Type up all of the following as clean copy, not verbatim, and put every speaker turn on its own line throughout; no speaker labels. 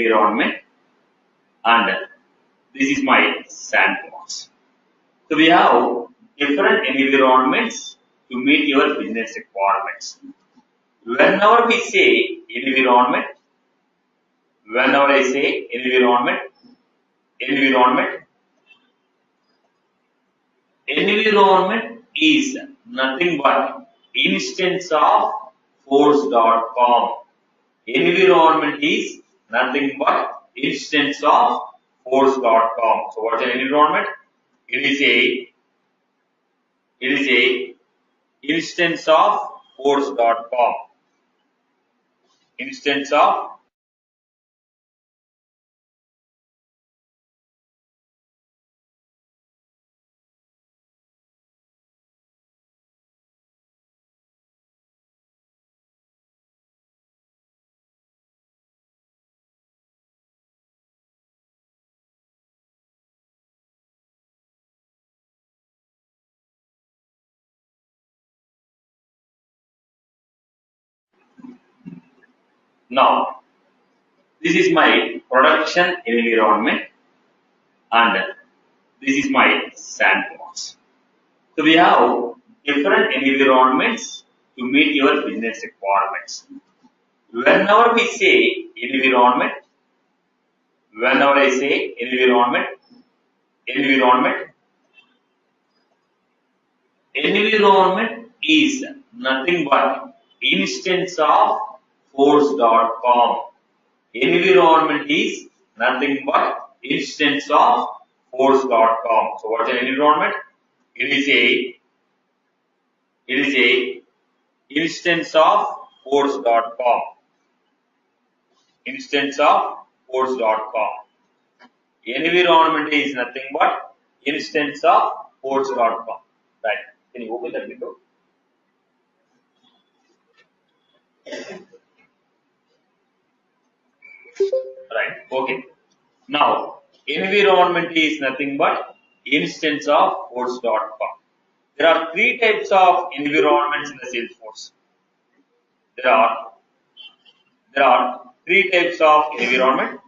environment, and this is my sandbox. So we have different environments to meet your business requirements. Whenever we say environment, whenever I say environment, environment is nothing but instance of force.com. Environment is nothing but instance of force.com. So what is an environment? It is a instance of force.com. Instance of now. This is my production environment, and this is my sandbox. So we have different environments to meet your business requirements. Whenever we say environment, whenever I say environment is nothing but instance of force.com. Environment is nothing but instance of force.com. So what is an environment? It is a instance of force.com. Instance of force.com. Environment is nothing but instance of force.com. Right. Can you open that window? Right. Okay. Now, environment is nothing but instance of force.com. There are three types of environments in the Salesforce. There are three types of environment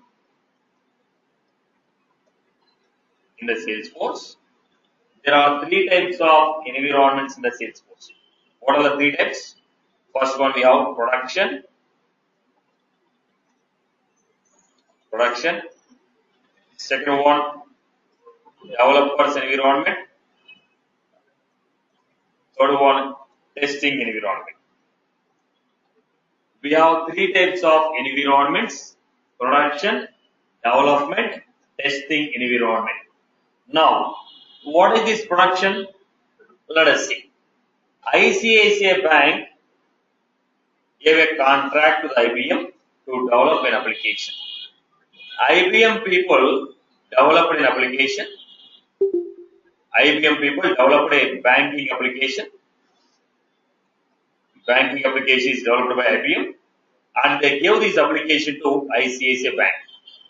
in the Salesforce. There are three types of environments in the Salesforce. What are the three types? First one we have production. Second one, developers environment. Third one, testing environment. We have three types of environments: production, development, testing environment. Now, what is this production? Let us see. ICICI Bank gave a contract to the IBM to develop an application. IBM people developed an application. IBM people developed a banking application. Banking application is developed by IBM, and they gave this application to ICICI Bank.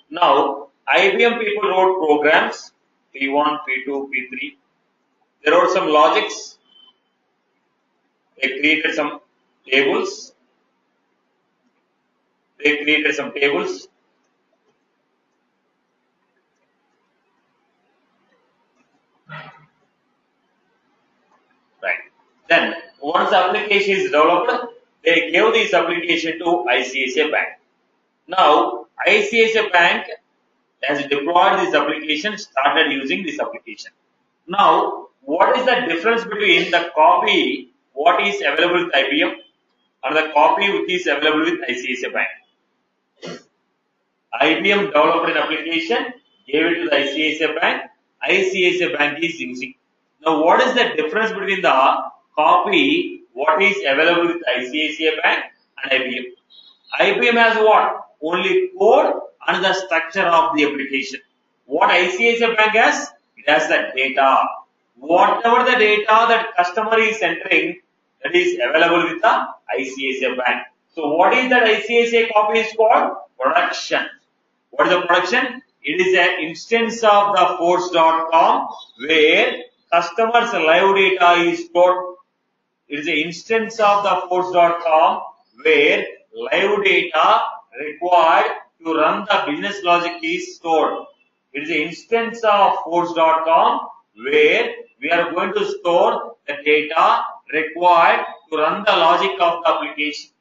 Now, IBM people wrote programs P1, P2, P3. They wrote some logics. They created some tables. Right. Then, once the application is developed, they gave this application to ICICI Bank. Now, ICICI Bank has deployed this application, started using this application. Now, what is the difference between the copy what is available with IBM and the copy which is available with ICICI Bank? IBM developed an application, gave it to the ICICI Bank. ICICI Bank is using. Now, what is the difference between the copy what is available with ICICI Bank and IBM? IBM has what? Only code and the structure of the application. What ICICI Bank has? It has the data. Whatever the data that customer is entering, that is available with the ICICI Bank. So what is that ICICI copy is called? Production. What is the production? It is an instance of the force.com where customers' live data is stored. It is an instance of the force.com where live data required to run the business logic is stored. It is an instance of force.com where we are going to store the data required to run the logic of the application.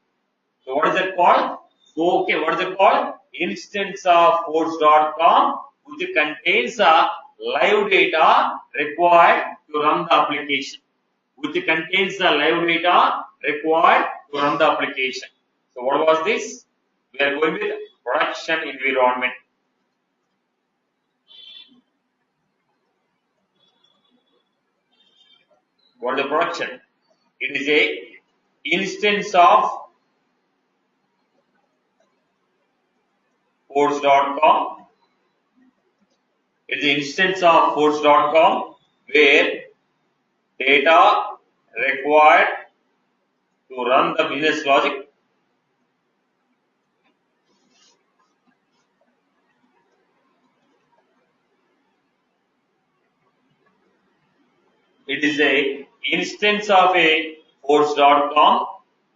So what is it called? So, okay, what is it called? Instance of force.com which contains the live data required to run the application. Which contains the live data required to run the application. So what was this? We are going with production environment. What is the production? It is a instance of force.com. It is an instance of force.com where data required to run the business logic it is a instance of a force.com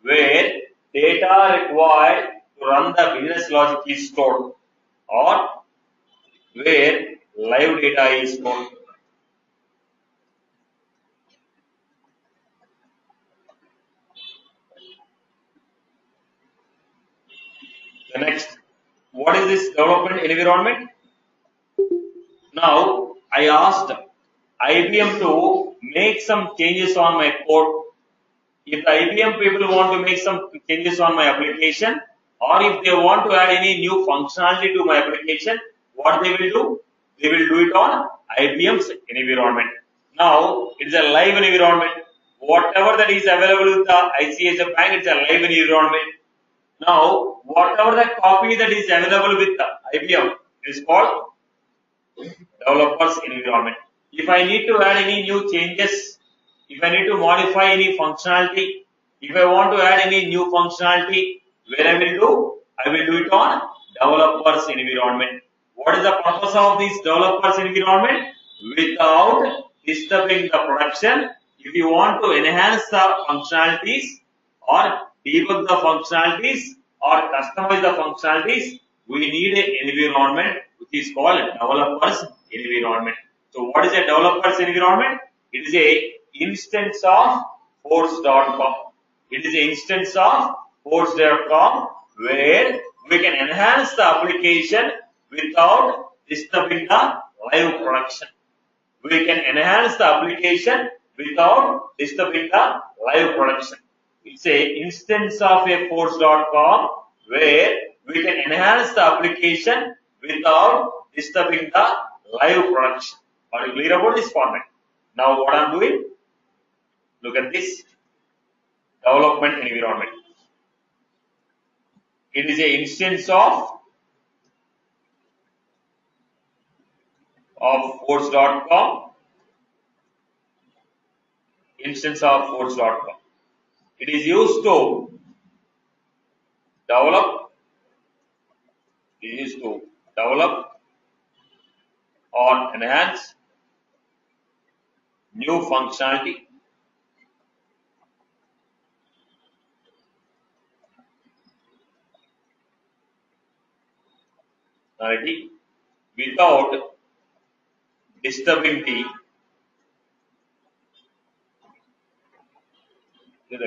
where data required to run the business logic is stored or where live data is stored. The next, what is this development environment? Now, I asked IBM to make some changes on my code. If the IBM people want to make some changes on my application, or if they want to add any new functionality to my application, what they will do? They will do it on IBM's environment. Now, it's a live environment. Whatever that is available with the ICICI Bank, it's a live environment. Now, whatever the copy that is available with the IBM is called developers environment. If I need to add any new changes, if I need to modify any functionality, if I want to add any new functionality, where I will do? I will do it on developers environment. What is the purpose of this developers environment? Without disturbing the production, if you want to enhance the functionalities or debug the functionalities or customize the functionalities, we need an environment which is called developers environment. So what is a developers environment? It is a instance of force.com. It is an instance of force.com where we can enhance the application without disturbing the live production. We can enhance the application without disturbing the live production. It's a instance of a force.com where we can enhance the application without disturbing the live production. Are you clear about this format? Now what I'm doing? Look at this development environment. It is an instance of force.com. Instance of force.com. It is used to develop. It is used to develop or enhance new functionality without disturbing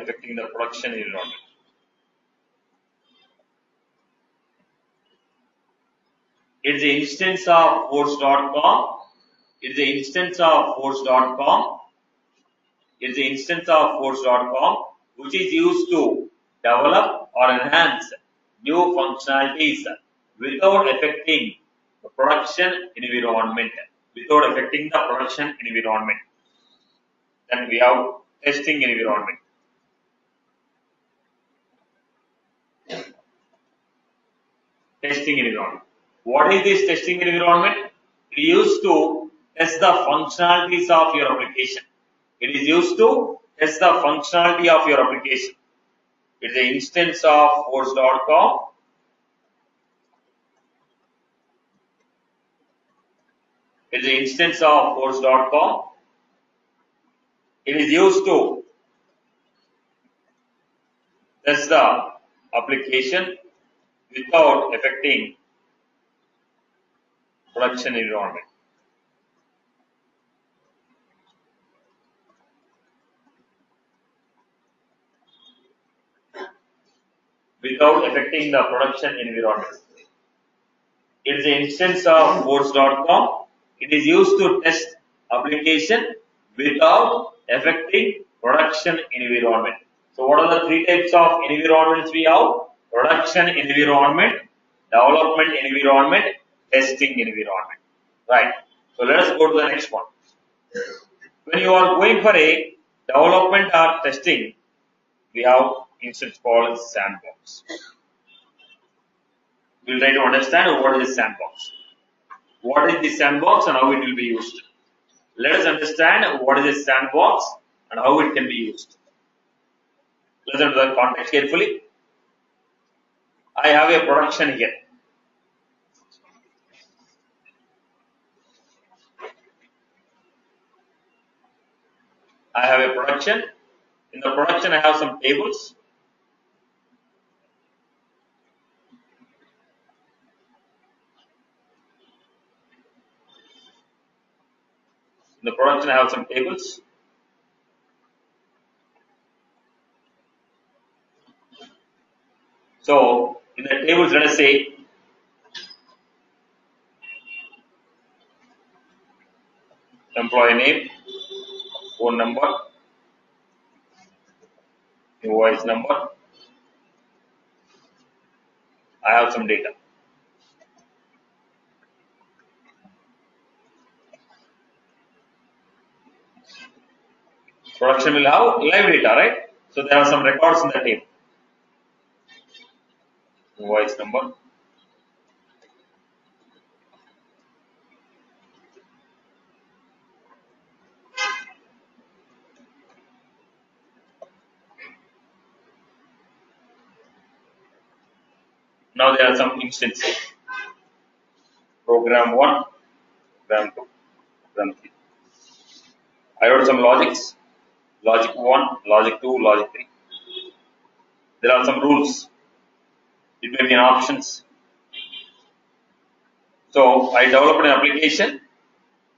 affecting the production environment. It's an instance of force.com. It's an instance of force.com. It's an instance of force.com which is used to develop or enhance new functionalities without affecting the production environment. Without affecting the production environment. Then we have testing environment. Testing environment. What is this testing environment? It is used to test the functionalities of your application. It is used to test the functionality of your application. It is an instance of force.com. It is an instance of force.com. It is used to test the application without affecting production environment. Without affecting the production environment. It is an instance of Boards.com. It is used to test application without affecting production environment. So what are the three types of environments we have? Production environment, development environment, testing environment. Right. So let us go to the next one. When you are going for a development or testing, we have instance called sandbox. We will try to understand what is sandbox. What is the sandbox and how it will be used. Let us understand what is a sandbox and how it can be used. Listen to the context carefully. I have a production here. I have a production. In the production, I have some tables. In the production, I have some tables. So, in the tables, let us say employee name, phone number, invoice number. I have some data. Production will have live data, right? So there are some records in the table. Invoice number. Now there are some instances. Program 1, program 2, program 3. I wrote some logics. Logic 1, logic 2, logic 3. There are some rules. It may be an options. So I developed an application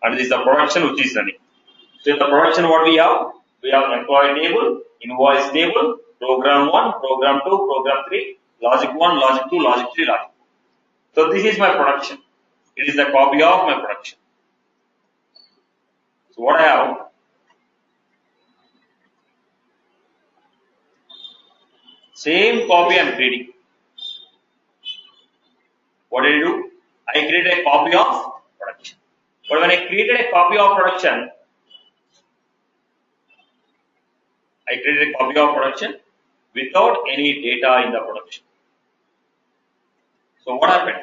and this is the production which is running. So in the production what we have? We have employee table, invoice table, program 1, program 2, program 3, logic 1, logic 2, logic 3, logic 4. So this is my production. It is the copy of my production. So what I have? Same copy I am creating. What did I do? I created a copy of production. But when I created a copy of production, without any data in the production. So what happened?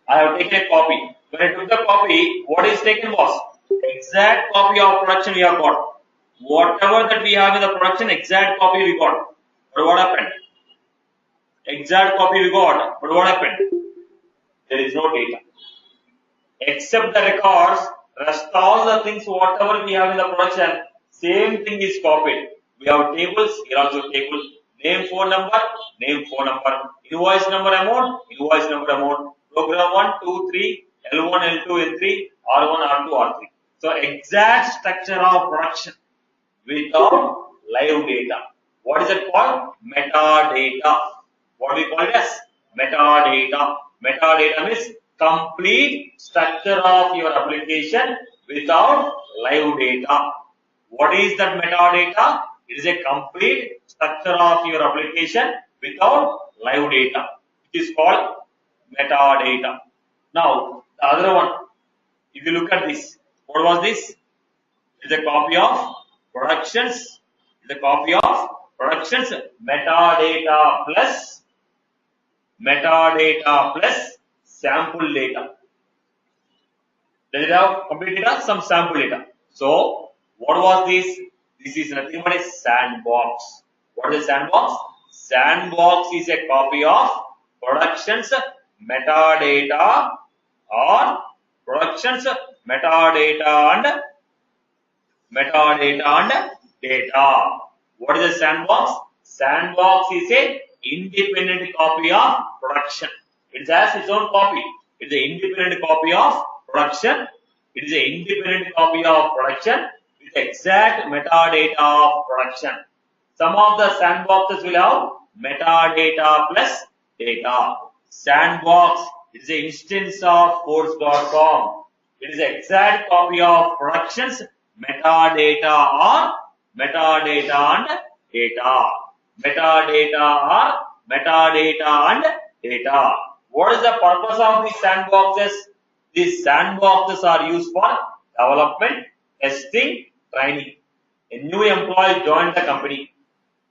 I have taken a copy. When I took the copy, what is taken was exact copy of production we have got. Whatever that we have in the production, exact copy we got. But what happened? Exact copy we got. But what happened? There is no data. Except the records, rest all the things, whatever we have in the production, same thing is copied. We have tables, here also table, name, phone number, invoice number, amount, program 1, 2, 3, L1, L2, L3, R1, R2, R3. So exact structure of production without live data. What is it called? Metadata. What we call it as metadata. Metadata means complete structure of your application without live data. What is that metadata? It is a complete structure of your application without live data. It is called metadata. Now, the other one, if you look at this, what was this? It is a copy of productions. It is a copy of productions metadata plus sample data. Does it have complete data? Some sample data. So, what was this? This is nothing but a sandbox. What is a sandbox? Sandbox is a copy of productions metadata or productions metadata and data. What is a sandbox? Sandbox is a independent copy of production. It has its own copy. It is an independent copy of production. It is an independent copy of production with exact metadata of production. Some of the sandboxes will have metadata plus data. Sandbox is an instance of force.com. It is an exact copy of production's metadata or metadata and data. Metadata or metadata and data. What is the purpose of these sandboxes? These sandboxes are used for development, testing, training. A new employee joined the company.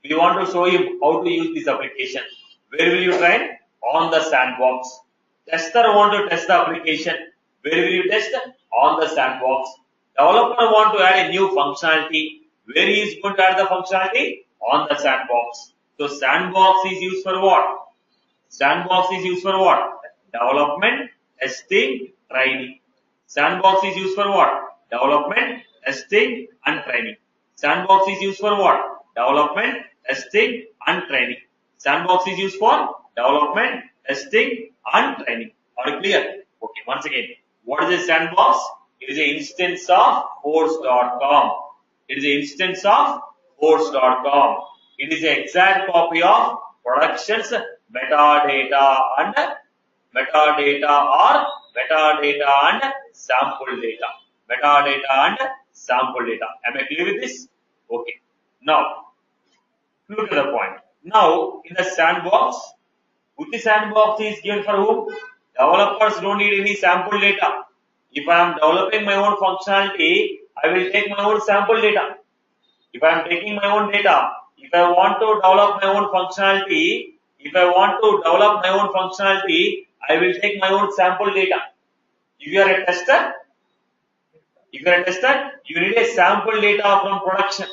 We want to show him how to use this application. Where will you train? On the sandbox. Tester want to test the application. Where will you test? On the sandbox. Developer want to add a new functionality. Where he is going to add the functionality? On the sandbox. So sandbox is used for what? Sandbox is used for what? Development, testing, training. Sandbox is used for what? Development, testing and training. Sandbox is used for what? Development, testing and training. Sandbox is used for development, testing and training. Are you clear? Okay, once again, what is a sandbox? It is an instance of force.com. It is an instance of force.com. It is an exact copy of production's metadata and sample data. Metadata and sample data. Am I clear with this? Okay. Now, look at the point. Now, in the sandbox, which sandbox is given for whom? Developers don't need any sample data. If I am developing my own functionality, I will take my own sample data. If I am taking my own data, if I want to develop my own functionality, I will take my own sample data. If you are a tester, you need a sample data from production.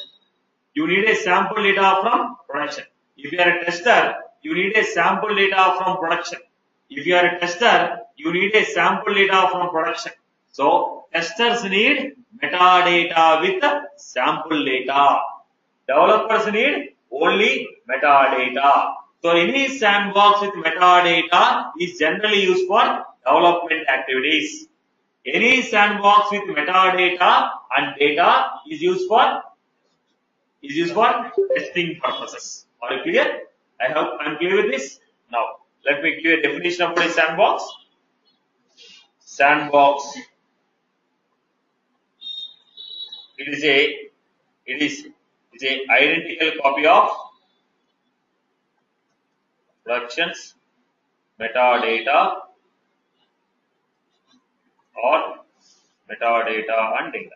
You need a sample data from production. If you are a tester, you need a sample data from production. If you are a tester, you need a sample data from production. So, testers need metadata with sample data. Developers need only metadata. So, any sandbox with metadata is generally used for development activities. Any sandbox with metadata and data is used for testing purposes. Are you clear? I hope I am clear with this. Now, let me give you a definition of what is sandbox. Sandbox. It is a identical copy of production's metadata or metadata and data.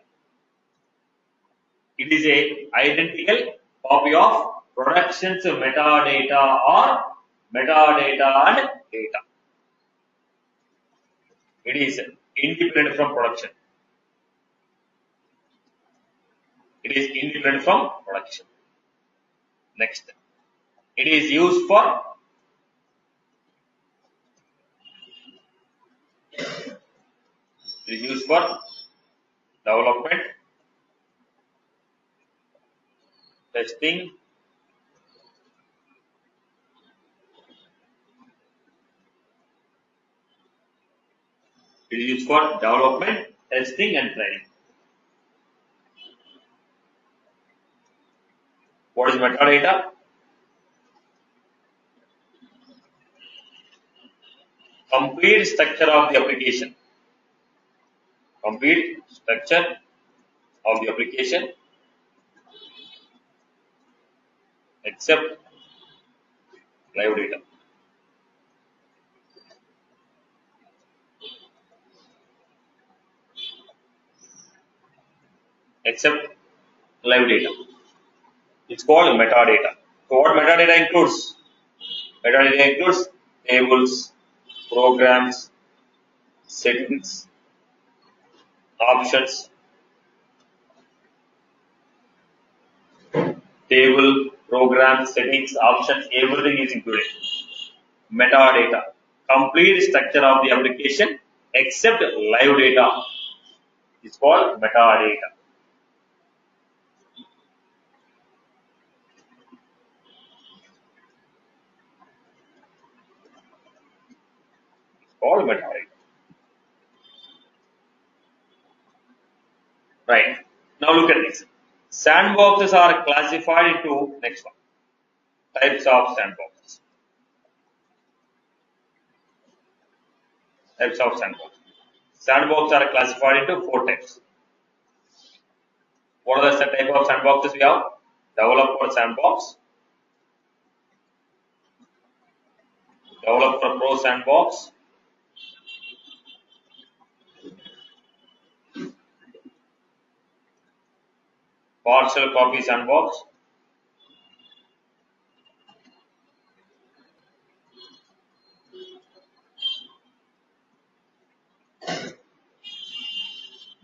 It is a identical copy of production's metadata or metadata and data. It is independent from production. It is independent from production. Next, it is used for development, testing, it is used for development, testing and training. What is metadata? Complete structure of the application. Complete structure of the application except live data. Except live data. It's called metadata. So what metadata includes? Metadata includes tables, programs, settings, options, table, programs, settings, options, everything is included. Metadata, complete structure of the application except live data. It's called metadata. It's called metadata. Right. Now look at this. Sandboxes are classified into next one. Types of sandboxes. Types of sandbox. Sandboxes are classified into 4 types. What are the type of sandboxes we have? Developer sandbox, developer pro sandbox, partial copy sandbox,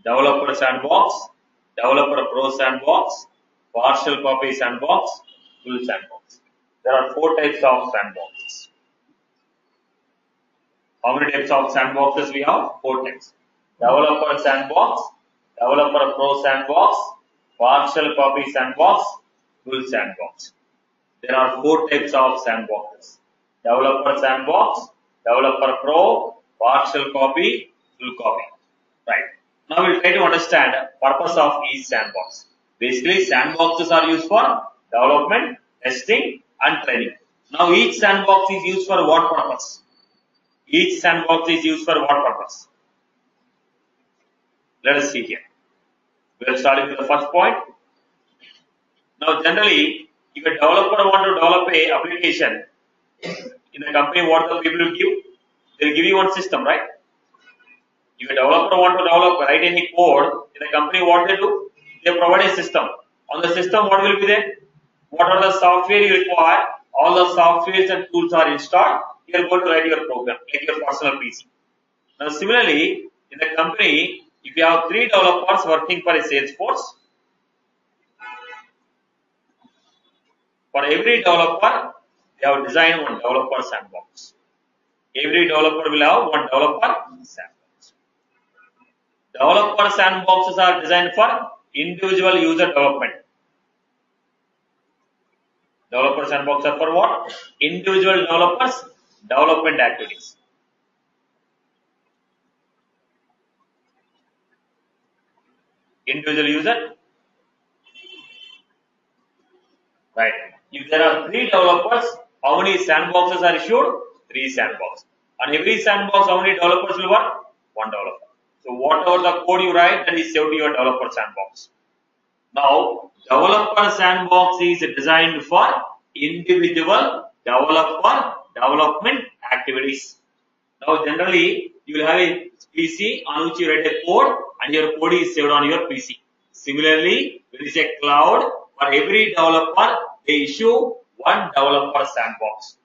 developer sandbox, developer pro sandbox, partial copy sandbox, full sandbox. There are 4 types of sandboxes. How many types of sandboxes we have? 4 types. Developer sandbox, developer pro sandbox, partial copy sandbox, full sandbox. There are 4 types of sandboxes. Developer sandbox, developer pro, partial copy, full copy. Right. Now we'll try to understand purpose of each sandbox. Basically, sandboxes are used for development, testing, and training. Now each sandbox is used for what purpose? Each sandbox is used for what purpose? Let us see here. We are starting with the first point. Now generally, if a developer want to develop a application in a company, what the people will give? They will give you one system, right? If a developer want to develop, write any code in a company, what they do? They provide a system. On the system, what will be there? What are the software you require? All the softwares and tools are installed. You are going to write your program, like your personal PC. Now, similarly, in the company, if you have 3 developers working for a Salesforce, for every developer, they have designed one developer sandbox. Every developer will have one developer sandbox. Developer sandboxes are designed for individual user development. Developer sandboxes are for what? Individual developers development activities. Individual user, right? If there are 3 developers, how many sandboxes are issued? 3 sandboxes. On every sandbox, how many developers will work? 1 developer. So whatever the code you write, that is saved to your developer sandbox. Now, developer sandbox is designed for individual developer development activities. Now, generally, you will have a PC on which you write a code and your code is saved on your PC. Similarly, there is a cloud. For every developer, they issue one developer sandbox.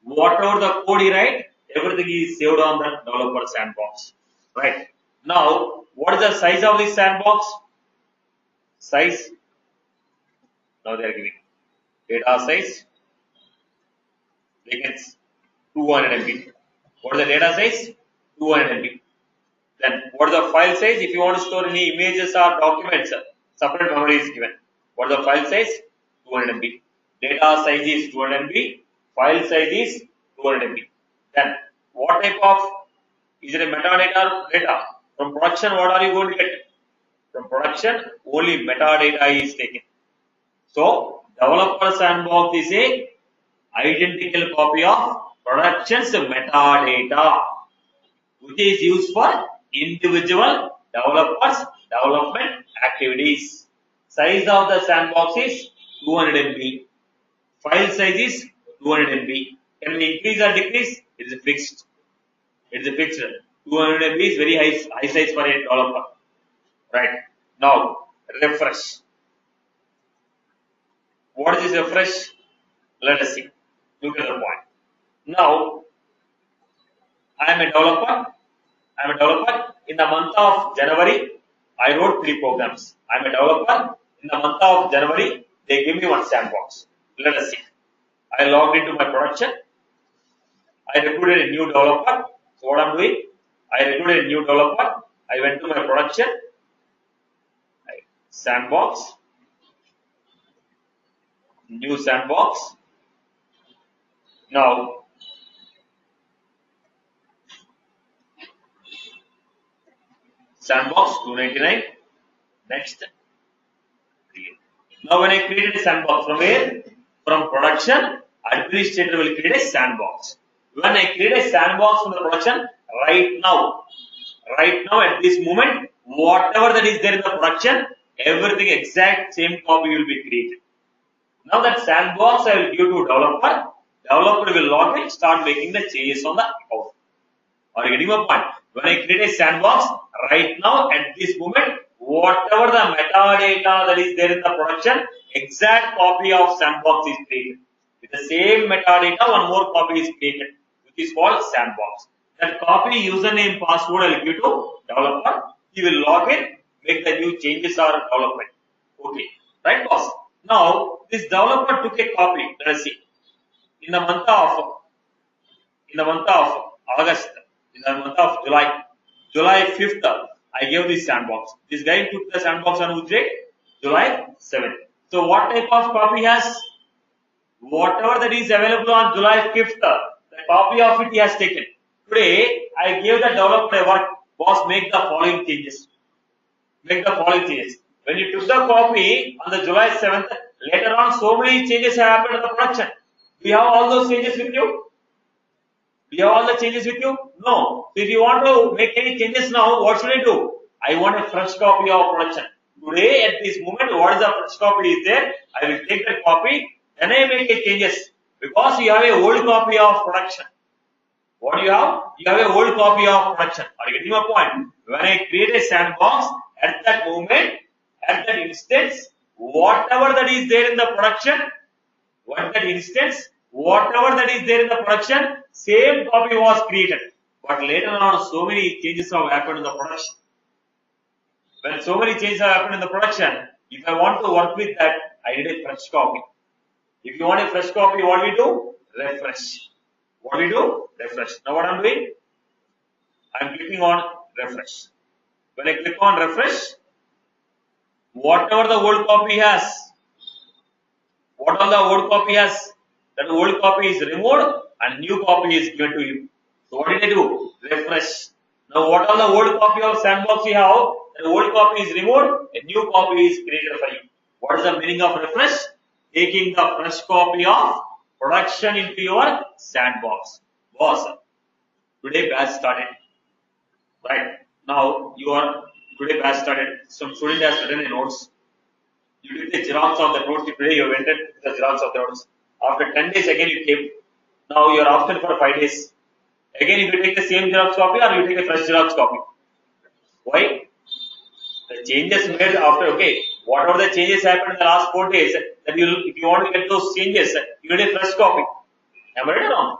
Whatever the code you write, everything is saved on the developer sandbox. Right. Now, what is the size of this sandbox? Size. Now they are giving data size. It's 200 MB. What is the data size? 200 MB. Then what is the file size? If you want to store any images or documents, separate memory is given. What is the file size? 200 MB. Data size is 200 MB. File size is 200 MB. Then what type of, is it a metadata or data? From production, what are you going to get? From production, only metadata is taken. So, developer sandbox is a identical copy of production's metadata, which is used for individual developers development activities. Size of the sandbox is 200 MB. File size is 200 MB. Can we increase or decrease? It is fixed. It is fixed. 200 MB is very high size for a developer. Right. Now, refresh. What is this refresh? Let us see. Look at the point. Now, I am a developer. In the month of January, I wrote 3 programs. I am a developer. In the month of January, they give me one sandbox. Let us see. I logged into my production. I recruited a new developer. So what I am doing? I recruited a new developer. I went to my production. Sandbox. New sandbox. Now, sandbox 299. Next, create. Now when I created a sandbox, from where? From production, administrator will create a sandbox. When I create a sandbox from the production, right now at this moment, whatever that is there in the production, everything exact same copy will be created. Now that sandbox I will give to developer. Developer will log in, start making the changes on the account. Are you getting my point? When I create a sandbox, right now at this moment, whatever the metadata that is there in the production, exact copy of sandbox is created. With the same metadata, one more copy is created, which is called sandbox. That copy, username, password I will give to developer. He will log in, make the new changes or development. Okay, right, boss? Now this developer took a copy. Let us see. In the month of August, in the month of July 5th, I gave this sandbox. This guy took the sandbox on which date? July 7th. So what type of copy has? Whatever that is available on July 5th, the copy of it he has taken. Today, I gave the developer a work. Boss, make the following changes. Make the following changes. When you took the copy on the July 7th, later on so many changes have happened in the production. Do you have all those changes with you? Do you have all the changes with you? No. So if you want to make any changes now, what should I do? I want a fresh copy of production. Today, at this moment, what is the fresh copy is there? I will take that copy, then I make a changes. Because you have a old copy of production. What do you have? You have a old copy of production. Are you getting my point? When I create a sandbox, at that moment, at that instance, whatever that is there in the production, whatever that is there in the production, same copy was created. But later on, so many changes have happened in the production. When so many changes have happened in the production, if I want to work with that, I need a fresh copy. If you want a fresh copy, what we do? Refresh. What we do? Refresh. Now what I'm doing? I'm clicking on refresh. When I click on refresh, whatever the old copy has, that old copy is removed and new copy is given to you. So what did I do? Refresh. Now what are the old copy of sandbox you have? The old copy is removed, a new copy is created for you. What is the meaning of refresh? Taking the fresh copy of production into your sandbox. Boss, today batch started. Right. Now today batch started. Some student has written a notes. You did the xerox of the notes. Today you went and the xerox of the notes. After 10 days again you came. Now you are absent for 5 days. Again if you take the same xerox copy or you take a fresh xerox copy. Why? The changes made after, okay, whatever the changes happened in the last 4 days, then if you want to get those changes, you need a fresh copy. Am I right or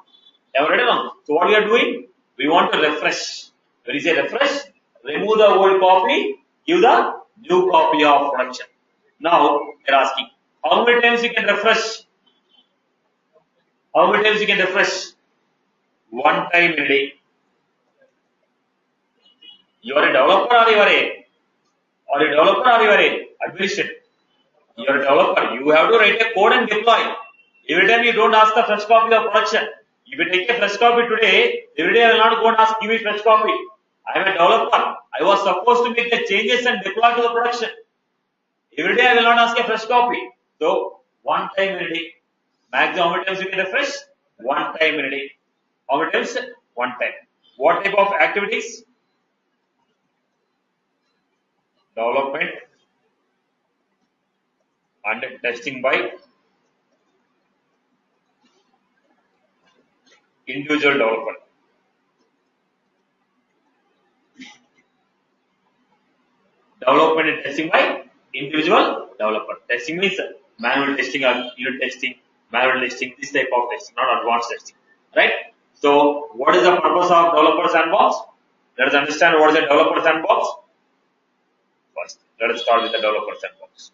wrong? So what we are doing? We want to refresh. When you say refresh, remove the old copy, give the new copy of production. Now they are asking, how many times you can refresh? How many times you can refresh? One time in a day. You are a developer or you are a administrator? You are a developer. You have to write a code and deploy. Every time you don't ask the fresh copy of production. If you take a fresh copy today, every day I will not go and ask, give me fresh copy. I am a developer. I was supposed to make the changes and deploy to the production. Every day I will not ask a fresh copy. So, one time in a day. Maximum how many times you can refresh? One time in a day. How many times? One time. What type of activities? Development and testing by individual developer. Development and testing by individual developer. Testing means manual testing or unit testing, manual testing, this type of testing, not advanced testing. Right? So, what is the purpose of developer sandbox? Let us understand what is a developer sandbox. First, let us start with the developer sandbox.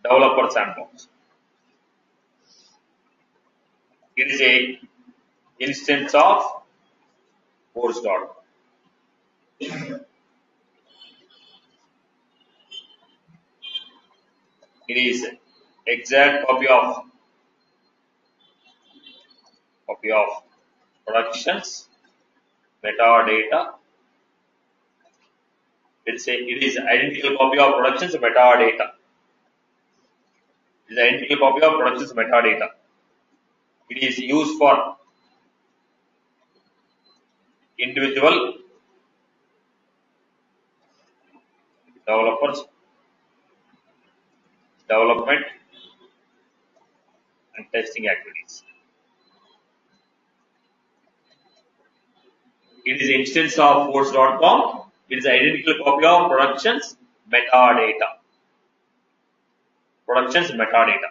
Developer sandbox. It is a instance of Force.com. It is exact copy of productions, metadata, It is identical copy of production's metadata. It is identical copy of production's metadata. It is used for individual developers, development and testing activities. It is instance of force.com. It is identical copy of production's metadata. Production's metadata.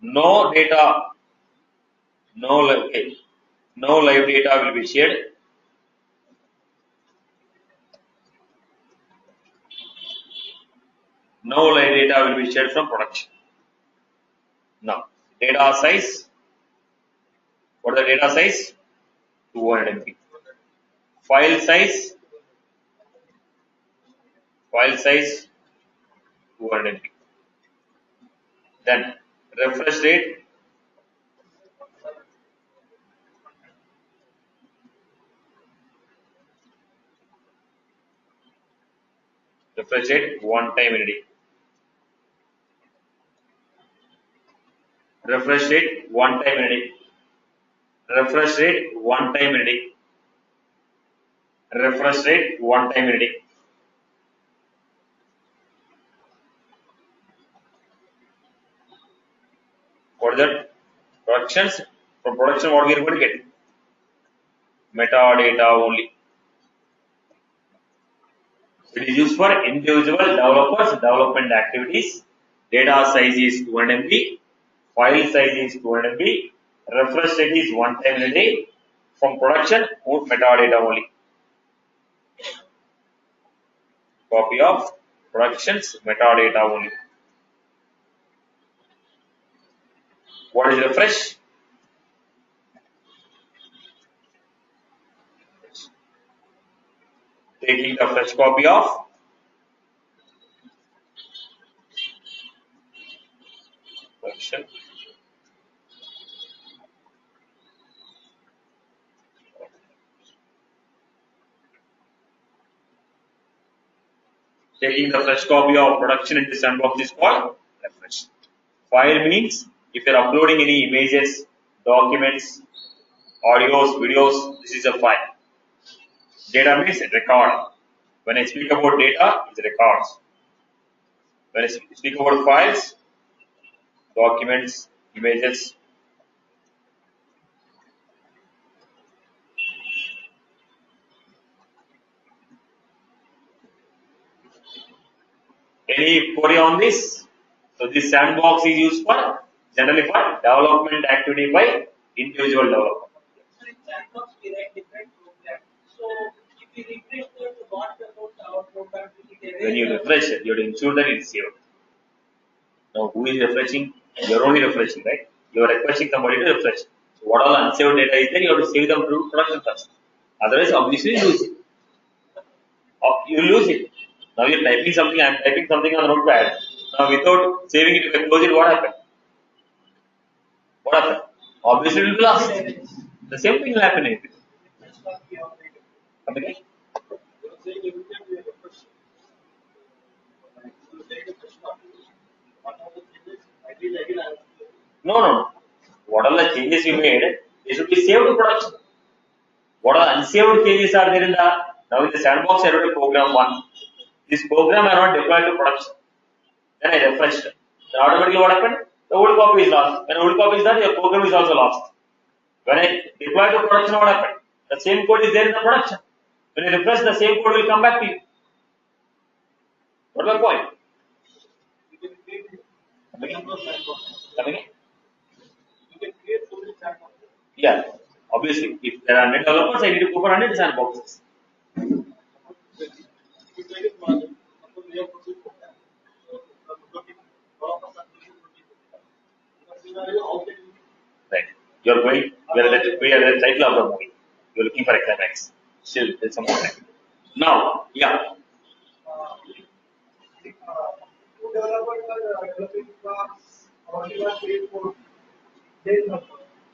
No data, no live data will be shared. No live data will be shared from production. Now, data size. What is the data size? 200 MB. File size. 200 MB. Then refresh rate. Refresh rate 1 time in a day. Refresh rate 1 time in a day. Refresh rate 1 time in a day. Refresh rate 1 time in a day. What is that? Productions. From production, what we are going to get? Metadata only. It is used for individual developers development activities. Data size is 200 MB. File size is 200 MB. Refresh rate is 1 time in a day. From production, metadata only. Copy of productions metadata only. What is refresh? Taking the fresh copy of production. Taking the fresh copy of production into sandbox is called refresh. File means if you are uploading any images, documents, audios, videos, this is a file. Data means record. When I speak about data, it's records. When I speak about files, documents, images. Any query on this? So this sandbox is used for generally for development activity by individual developer.
So in sandbox we write different programs. So if you refresh the what about our program will be
When you refresh it, you have to ensure that it's saved. Now who is refreshing? You are only refreshing, right? You are requesting somebody to refresh. So what all unsaved data is there, you have to save them to production first. Otherwise, obviously you lose it. You lose it. Now you're typing something, I'm typing something on the notepad. Now without saving it, if I close it, what happened? What happened? Obviously it will be lost. The same thing will happen in it. Come again? No. What are the changes you made? They should be saved to production. What are unsaved changes are there in the now in the sandbox I wrote a program 1. This program I not deployed to production. Then I refreshed. Then automatically what happened? The old copy is lost. When old copy is done, your program is also lost. When I deploy to production, what happened? The same code is there in the production. When you refresh, the same code will come back to you. What is my point? Coming in? Yeah. Obviously, if there are 100 developers, I need to open 100 sandboxes. Right. You're going, we are at the title of the movie. You're looking for a climax. Still, there's some more time. Now, yeah.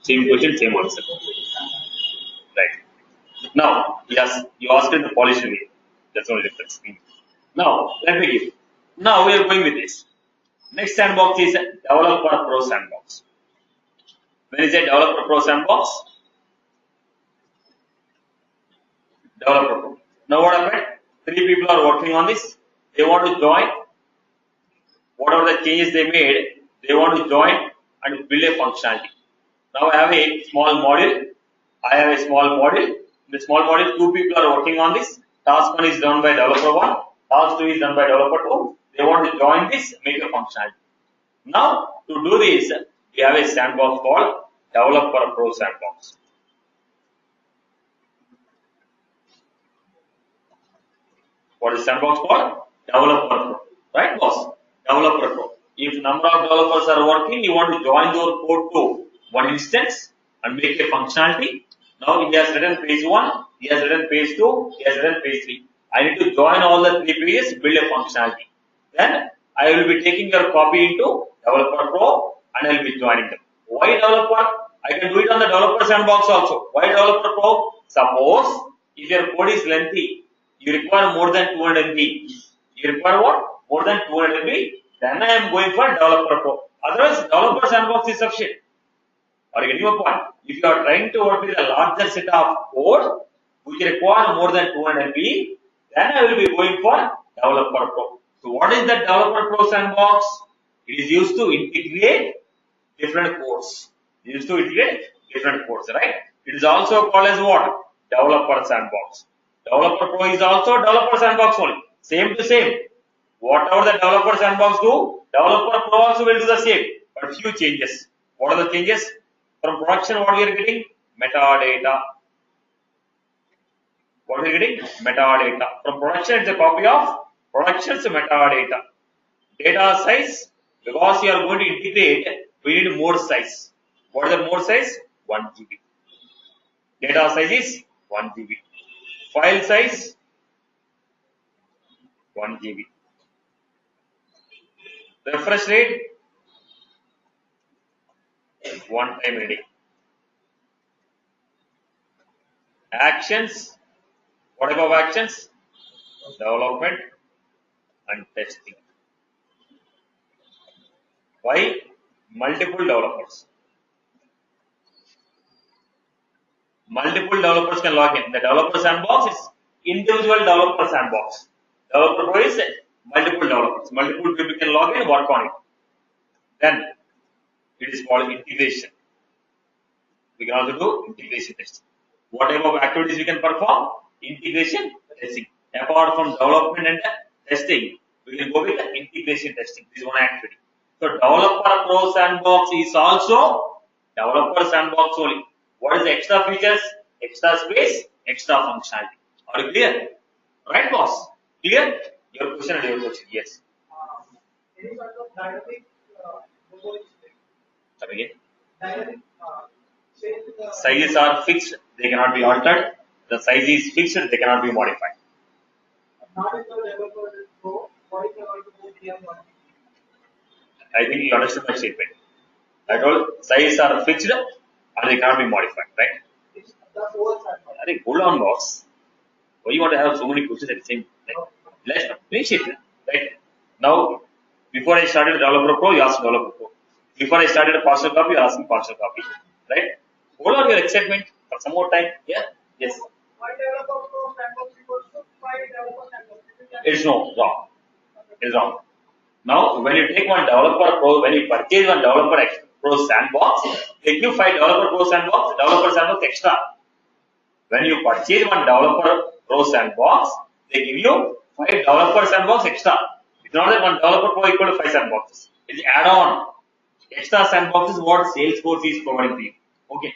Same question, same answer. Right. Now, yes, you asked in the polished way. That's the only difference. Now, let me give. Now we are going with this. Next sandbox is Developer Pro Sandbox. When is a Developer Pro Sandbox? Developer Pro. Now what happened? 3 people are working on this. They want to join. Whatever the changes they made, they want to join and build a functionality. Now I have a small module. I have a small module. In the small module, 2 people are working on this. Task 1 is done by developer 1. Task 2 is done by developer 2. They want to join this, make a functionality. Now, to do this, we have a sandbox called Developer Pro Sandbox. What is sandbox called? Developer Pro. Right, boss? Developer Pro. If number of developers are working, you want to join your code to one instance and make a functionality. Now he has written page 1, he has written page 2, he has written page 3. I need to join all the 3 pages, build a functionality. Then I will be taking your copy into Developer Pro and I will be joining them. Why developer? I can do it on the Developer Sandbox also. Why Developer Pro? Suppose if your code is lengthy, you require more than 200 MB. You require what? More than 200 MB. Then I am going for Developer Pro. Otherwise, Developer Sandbox is sufficient. Are you getting my point? If you are trying to work with a larger set of code, which require more than 200 MB, then I will be going for Developer Pro. So what is the Developer Pro Sandbox? It is used to integrate different codes. It is used to integrate different codes, right? It is also called as what? Developer Sandbox. Developer Pro is also Developer Sandbox only. Same to same. Whatever the Developer Sandbox do, Developer Pro also will do the same. But few changes. What are the changes? From production, what we are getting? Metadata. What we are getting? Metadata. From production, it's a copy of production's metadata. Data size, because you are going to integrate, we need more size. What is the more size? 1 GB. Data size is 1 GB. File size 1 GB. Refresh rate 1 time a day. Actions, what above actions? Development and testing. Why? Multiple developers. Multiple developers can log in. The Developer Sandbox is individual Developer Sandbox. Developer Pro is multiple developers. Multiple people can log in and work on it. Then it is called integration. We can also do integration testing. What type of activities we can perform? Integration testing. Apart from development and testing, we can go with the integration testing. This is one activity. So Developer Pro Sandbox is also Developer Sandbox only. What is the extra features? Extra space, extra functionality. Are you clear? Right, boss? Clear? Your question and your question. Yes.
Any sort of dynamic logo is there.
Come again.
Dynamic change the
Sizes are fixed. They cannot be altered. The size is fixed. They cannot be modified.
not in the Developer Pro. What if I want to go beyond 1 GB?
I think you understood my statement. I told sizes are fixed and they cannot be modified, right?
It's the whole sandbox.
I think hold on, boss. Why you want to have so many questions at the same time? Let's finish it, right? Now, before I started Developer Pro, you asked Developer Pro. Before I started a partial copy, you asked me partial copy, right? Hold on your excitement for some more time. Yeah? Yes.
Why Developer Pro sandbox equals to 5 Developer sandbox?
It's no wrong. It's wrong. Now, when you take one Developer Pro, when you purchase one Developer Pro Sandbox, they give 5 Developer Pro Sandbox, Developer Sandbox extra. When you purchase one Developer Pro Sandbox, they give you 5 Developer Sandbox extra. It's not that one Developer Pro equal to 5 sandboxes. It's add-on. Extra sandbox is what Salesforce is providing to you. Okay.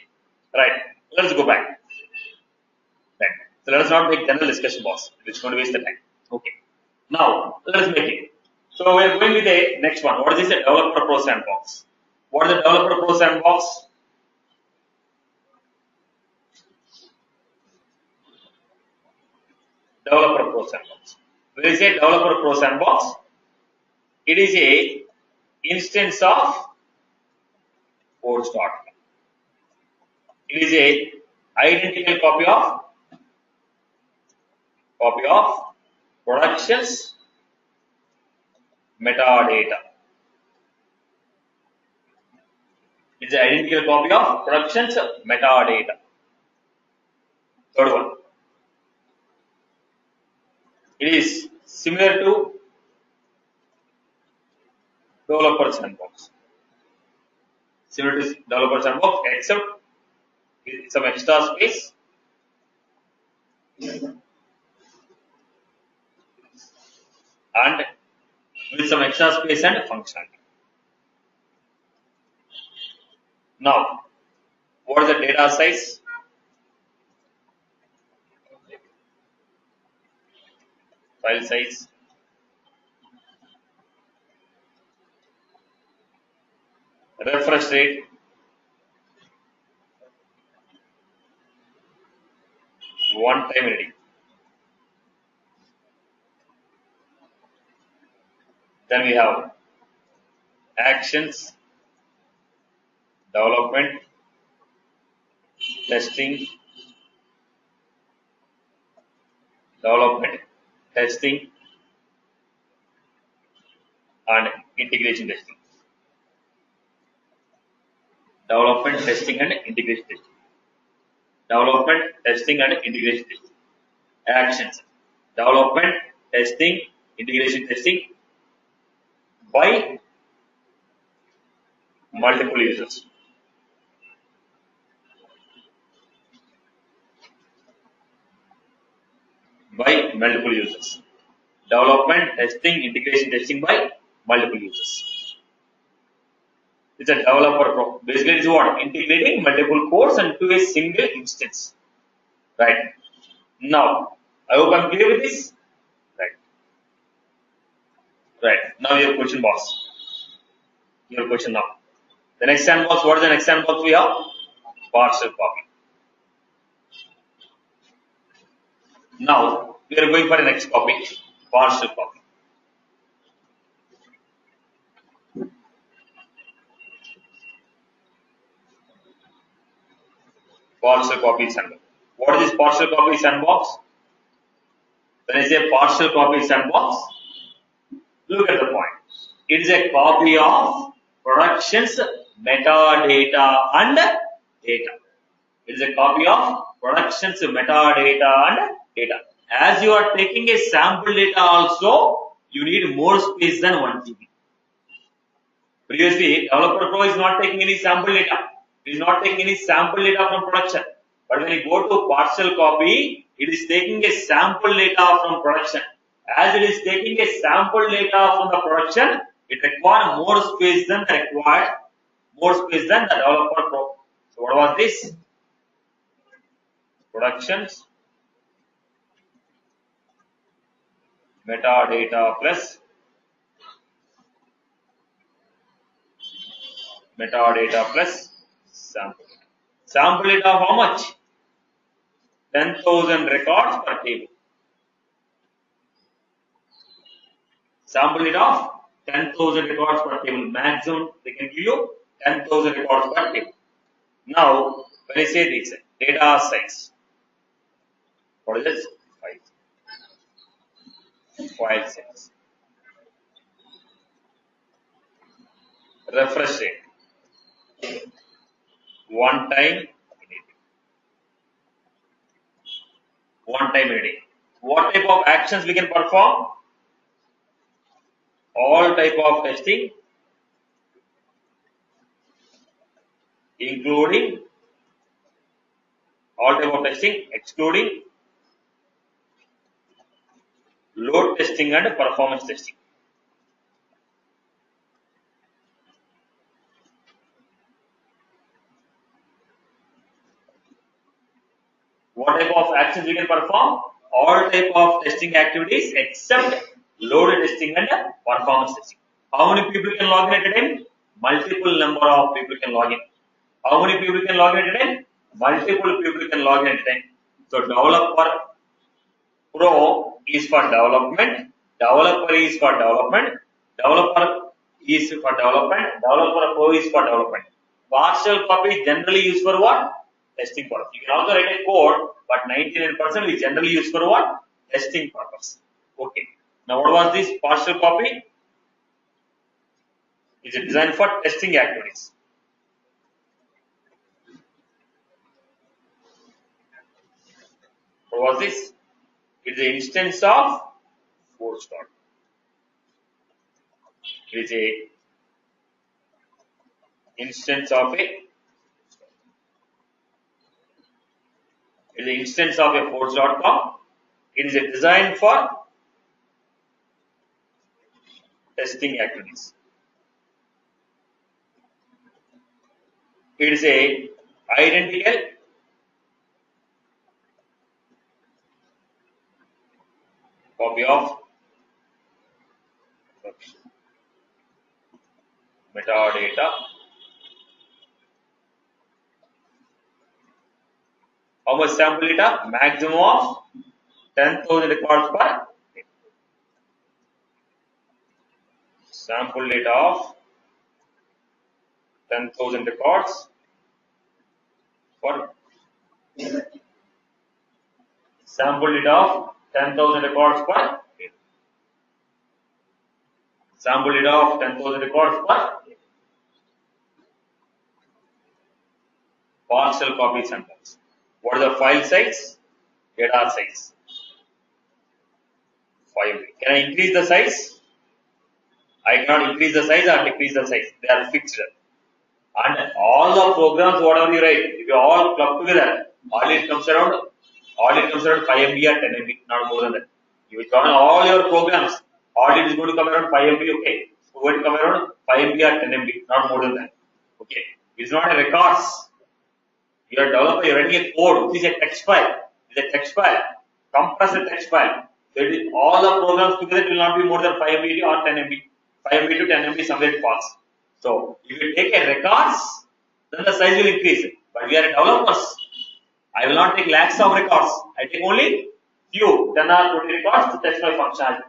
Right. Let's go back. Right. So let us not make general discussion, boss. It's going to waste the time. Okay. Now, let us make it. So we are going with the next one. What is this? A Developer Pro Sandbox. What is the Developer Pro Sandbox? Developer Pro Sandbox. When you say Developer Pro Sandbox, it is a instance of codes.com. It is a identical copy of productions metadata. It's an identical copy of productions metadata. Third one. It is similar to developer sandbox. Similar to developer sandbox, except with some extra space and with some extra space and functionality. Now, what is the data size? File size, refresh rate, one time ready. Then we have actions, development, testing, and integration testing. Development, testing, and integration testing. Development, testing, and integration testing. Actions, development, testing, integration testing by multiple users. By multiple users. Development, testing, integration testing by multiple users. It's a developer pro. Basically, it's what? Integrating multiple codes into a single instance. Right. Now, I hope I'm clear with this. Right. Right. Now your question, boss. Your question now. The next sandbox, what is the next sandbox we have? Partial copy. Now, we are going for the next copy, partial copy. Partial copy sandbox. What is this partial copy sandbox? When I say partial copy sandbox, look at the point. It is a copy of productions, metadata, and data. It is a copy of productions, metadata, and data. As you are taking a sample data also, you need more space than 1 GB. Previously, Developer Pro is not taking any sample data. It is not taking any sample data from production. But when you go to partial copy, it is taking a sample data from production. As it is taking a sample data from the production, it requires more space than the Developer Pro. So what was this? Productions, metadata plus sample. Sample data of how much? 10,000 records per table. Sample data of 10,000 records per table. Maximum they can give you 10,000 records per table. Now, when I say this, data size. What is this? File size. Refresh rate. One time a day. What type of actions we can perform? All type of testing, including all type of testing, excluding load testing and performance testing. What type of actions we can perform? All type of testing activities except load testing and performance testing. How many people can log in at a time? Multiple number of people can log in. How many people can log in at a time? Multiple people can log in at a time. So Developer Pro is for development, Developer is for development, Developer is for development, Developer Pro is for development. Partial copy is generally used for what? Testing purpose. You can also write a code, but 99% we generally use for what? Testing purpose. Okay. Now what was this partial copy? Is it designed for testing activities? What was this? It is an instance of force dot. It is a instance of a force.com. It is a design for testing activities. It is a identical copy of metadata. How much sample data? Maximum of 10,000 records per sample data of 10,000 records per sample data of 10,000 records per sample data of 10,000 records per partial copy samples. What is the file size? Data size 5 MB. Can I increase the size? I cannot increase the size or decrease the size. They are fixed. And all the programs, whatever you write, if you all club together, all it comes around 5 MB or 10 MB, not more than that. You join all your programs, all it is going to come around 5 MB, okay. So going to come around 5 MB or 10 MB, not more than that. Okay. It's not a records. You are a developer, you are writing a code, which is a text file. It's a text file, compressed text file. So it is all the programs together will not be more than 5 MB or 10 MB. 5 MB to 10 MB somewhere it falls. So if you take a records, then the size will increase. But we are developers. I will not take lakhs of records. I take only few, 10 or 20 records to test my functionality.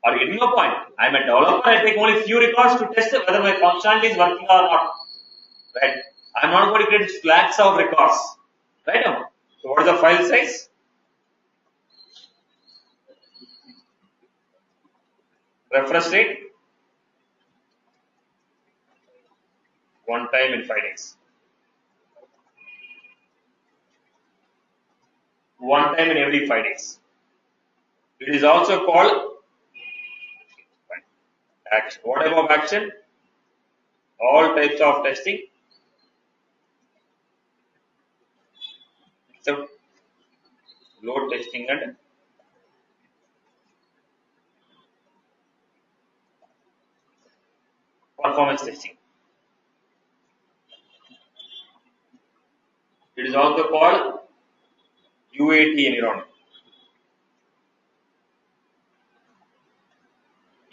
Are you getting my point? I am a developer. I take only few records to test whether my functionality is working or not. Right? I am not going to create lakhs of records. Right now. So what is the file size? Refresh rate. One time in 5 days. One time in every 5 days. It is also called action. What type of action? All types of testing. Except load testing and performance testing. It is also called UAT environment.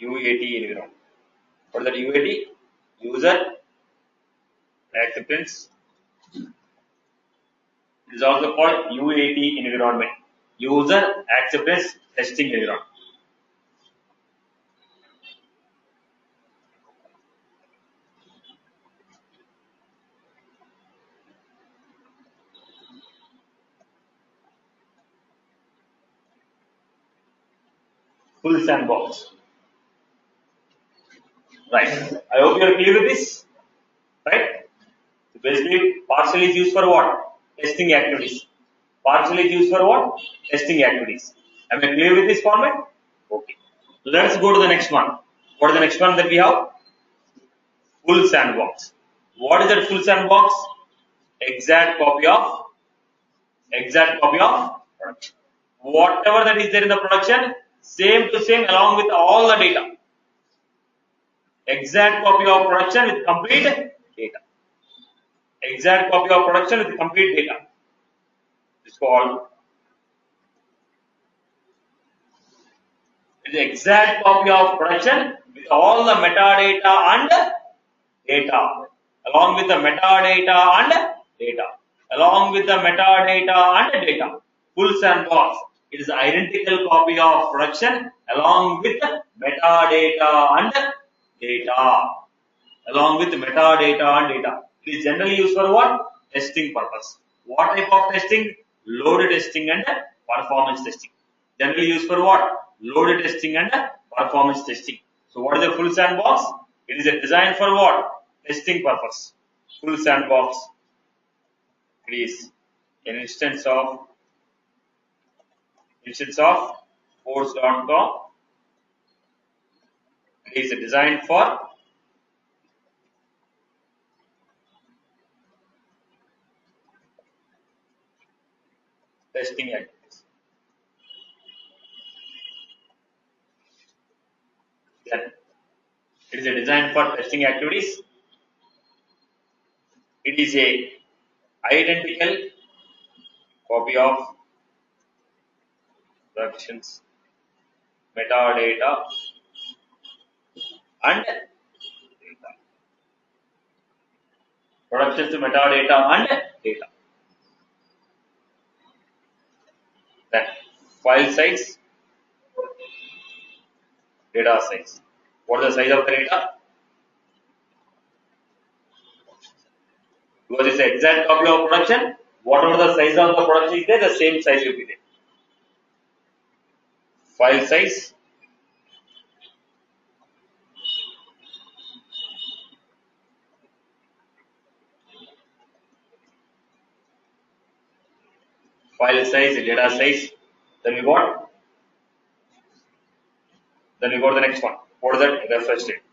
UAT environment. What is that UAT? User acceptance. It is also called UAT environment. User acceptance testing environment. Full sandbox. Right. I hope you are clear with this. Right? So basically, partial is used for what? Testing activities. Partial is used for what? Testing activities. Am I clear with this format? Okay. Let's go to the next one. What is the next one that we have? Full sandbox. What is that full sandbox? Exact copy of production. Whatever that is there in the production, same to same along with all the data. Exact copy of production with complete data. Exact copy of production with complete data. It's called the exact copy of production with all the metadata and data. Along with the metadata and data. Along with the metadata and data. Full sandbox. It is identical copy of production along with metadata and data. Along with metadata and data. It is generally used for what? Testing purpose. What type of testing? Load testing and performance testing. Generally used for what? load testing and performance testing. So what is a full sandbox? It is a design for what? Testing purpose. Full sandbox. It is an instance of force.com. It is a design for testing activities. Then it is a design for testing activities. It is a identical copy of productions, metadata, and data. Productions to metadata and data. Then file size, data size. What is the size of the data? Because it's the exact copy of production. Whatever the size of the production is there, the same size will be there. File size, data size. Then we got the next one. What is that? Refresh rate.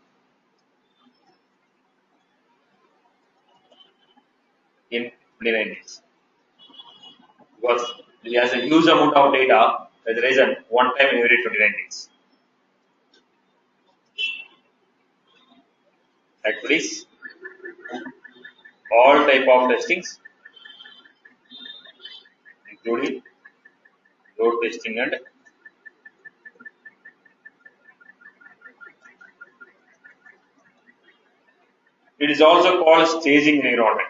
In 29 days. Because it has a huge amount of data, that's the reason one time every 29 days. Activities, all type of testings, including load testing and it is also called staging environment.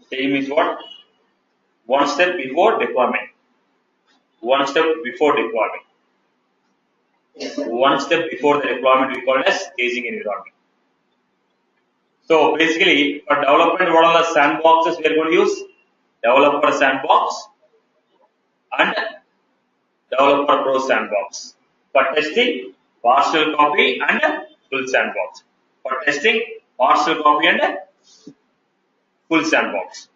Staging is what? One step before deployment. One step before deployment. One step before the deployment we call it as staging environment. So basically for development, what are the sandboxes we are going to use? Developer sandbox and developer pro sandbox. For testing, partial copy and full sandbox. For testing, partial copy and full sandbox.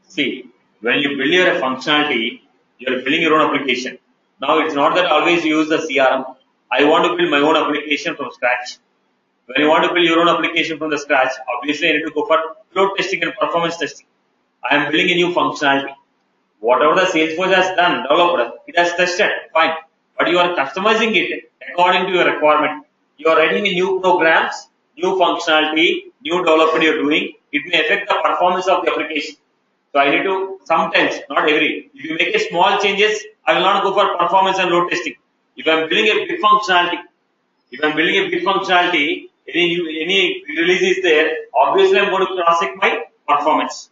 See, when you build your functionality, you are building your own application. Now it's not that always you use the CRM. I want to build my own application from scratch. When you want to build your own application from the scratch, obviously I need to go for load testing and performance testing. I am building a new functionality. Whatever the Salesforce has done, developed, it has tested, fine. But you are customizing it according to your requirement. You are writing new programs, new functionality, new development you are doing. It may affect the performance of the application. So I need to sometimes, not every. If you make a small changes, I will not go for performance and load testing. If I am building a big functionality, any release is there, obviously I am going to cross check my performance.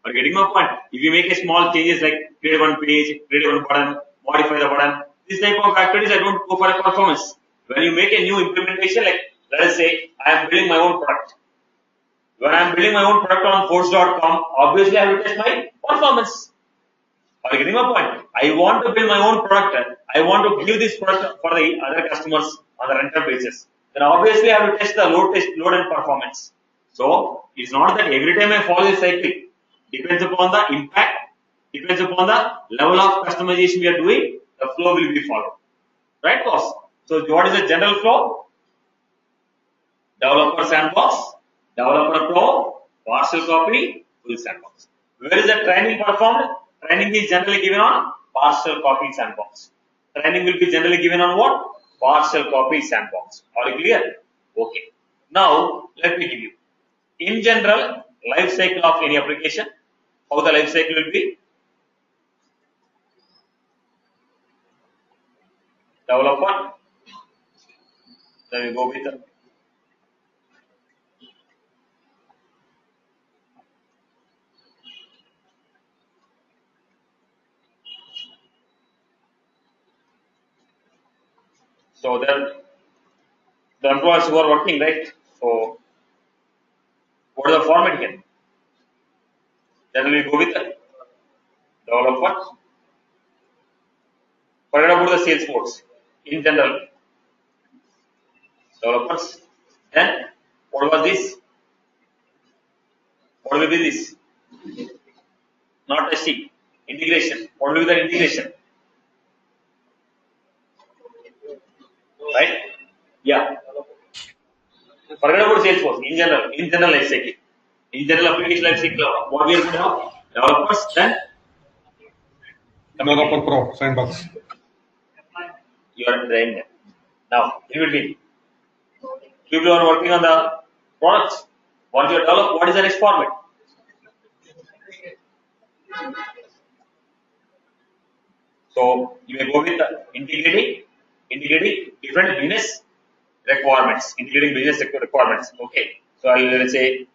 Are you getting my point? If you make a small changes like create one page, create one button, modify the button, this type of activities I don't go for a performance. When you make a new implementation, like let us say I am building my own product. When I am building my own product on force.com, obviously I will test my performance. Are you getting my point? I want to build my own product. I want to give this product for the other customers on the rental basis. Then obviously I will test the load and performance. So it's not that every time I follow this cycle. Depends upon the impact, depends upon the level of customization we are doing, the flow will be followed. Right, boss? So what is the general flow? Developer sandbox, developer pro, partial copy, full sandbox. Where is the training performed? Training is generally given on partial copy sandbox. Training will be generally given on what? Partial copy sandbox. Are you clear? Okay. Now, let me give you. In general, life cycle of any application, how the life cycle will be? Developer, then we go with the so then the employees who are working, right? So, what is the format here? Then we go with the developer. Forget about the sales force in general. Developers. Then, what was this? What will be this? Not testing. Integration. What will be the integration? Right? Yeah. Forget about Salesforce in general life cycle. In general application life cycle, what we are going to have? Developers, then
Developer Pro Sandbox.
you are trained. Now, in between, people who are working on the products, what you develop, what is the next format? So, you may go with integrating different business requirements, integrating business requirements. Okay. So, I will say,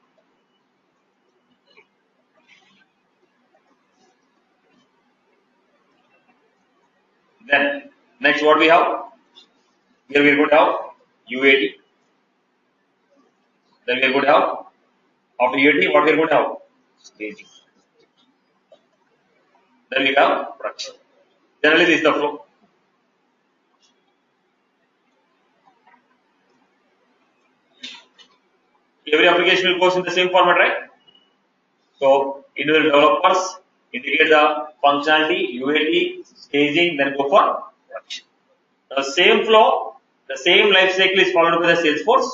then next what we have? Here we are going to have UAT. Then we are going to have, after UAT, what we are going to have? Staging. Then we have production. Generally, this is the flow. Every application will go in the same format, right? So, individual developers integrate the functionality, UAT, staging, then go for production. The same flow, the same life cycle is followed by the Salesforce.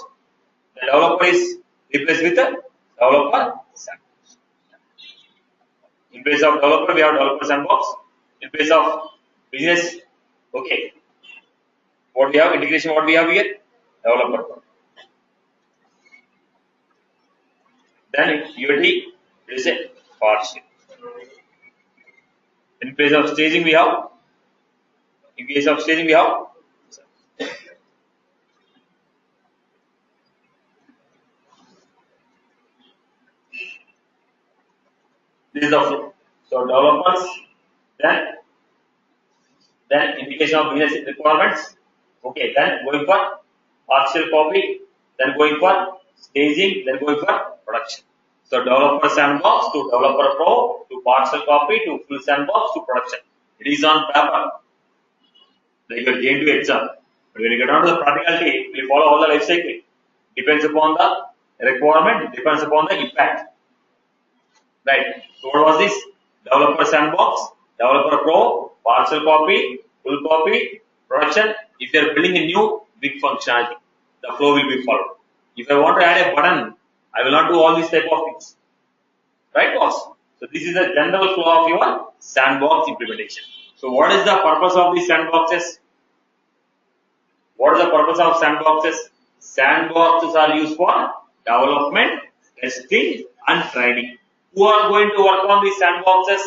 The developer is replaced with a developer sandbox. In place of developer, we have developer sandbox. In place of business, okay. What we have, integration, what we have here? Developer. Then UAT is a partial. In place of staging, we have. In case of staging, we have. This is the flow. So developers, then indication of business requirements. Okay, then going for partial copy, then going for staging, then going for production. So developer sandbox to developer pro to partial copy to full sandbox to production. It is on paper, like your J2 exam. But when you get down to the practicality, we follow all the life cycle. Depends upon the requirement, depends upon the impact. Right. So what was this? Developer sandbox, developer pro, partial copy, full copy, production. If you are building a new big functionality, the flow will be followed. If I want to add a button, I will not do all these type of things. Right, boss? So this is the general flow of your sandbox implementation. So what is the purpose of these sandboxes? What is the purpose of sandboxes? Sandboxes are used for development, testing, and training. Who are going to work on these sandboxes?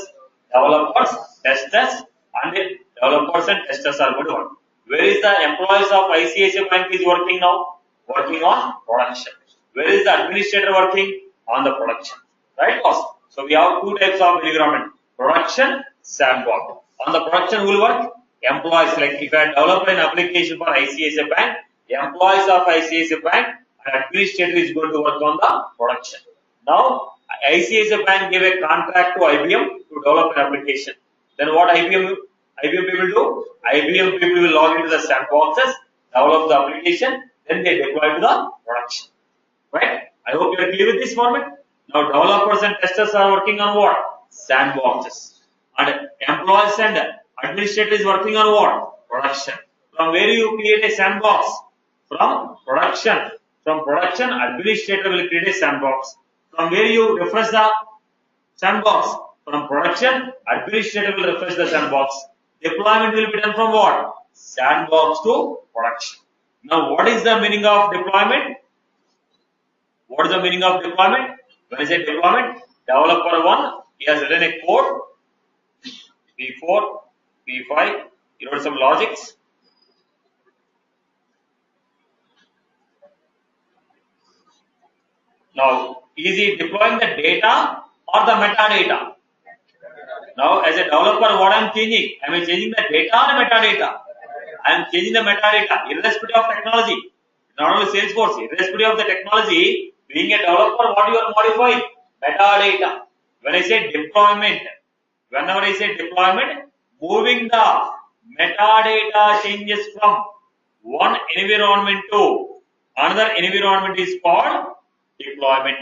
Developers, testers, and developers and testers are going to work. Where is the employees of ICICI Bank is working now? Working on production. Where is the administrator working? On the production. Right, boss? So we have two types of environment. Production, sandbox. On the production who will work? Employees. Like if I develop an application for ICICI Bank, the employees of ICICI Bank and administrator is going to work on the production. Now, ICICI Bank gave a contract to IBM to develop an application. Then what IBM people do? IBM people will log into the sandboxes, develop the application, then they deploy to the production. Right? I hope you are clear with this format. Now developers and testers are working on what? Sandboxes. And employees and administrators is working on what? Production. From where you create a sandbox? From production. From production, administrator will create a sandbox. From where you refresh the sandbox? From production, administrator will refresh the sandbox. Deployment will be done from what? Sandbox to production. Now, what is the meaning of deployment? What is the meaning of deployment? When I say deployment, developer 1, he has written a code, P4, P5, he wrote some logics. Now, is he deploying the data or the metadata? Now, as a developer, what I am changing? Am I changing the data or the metadata? I am changing the metadata, irrespective of technology. Not only Salesforce, irrespective of the technology, being a developer, what you are modifying? Metadata. When I say deployment, whenever I say deployment, moving the metadata changes from one environment to another environment is called deployment.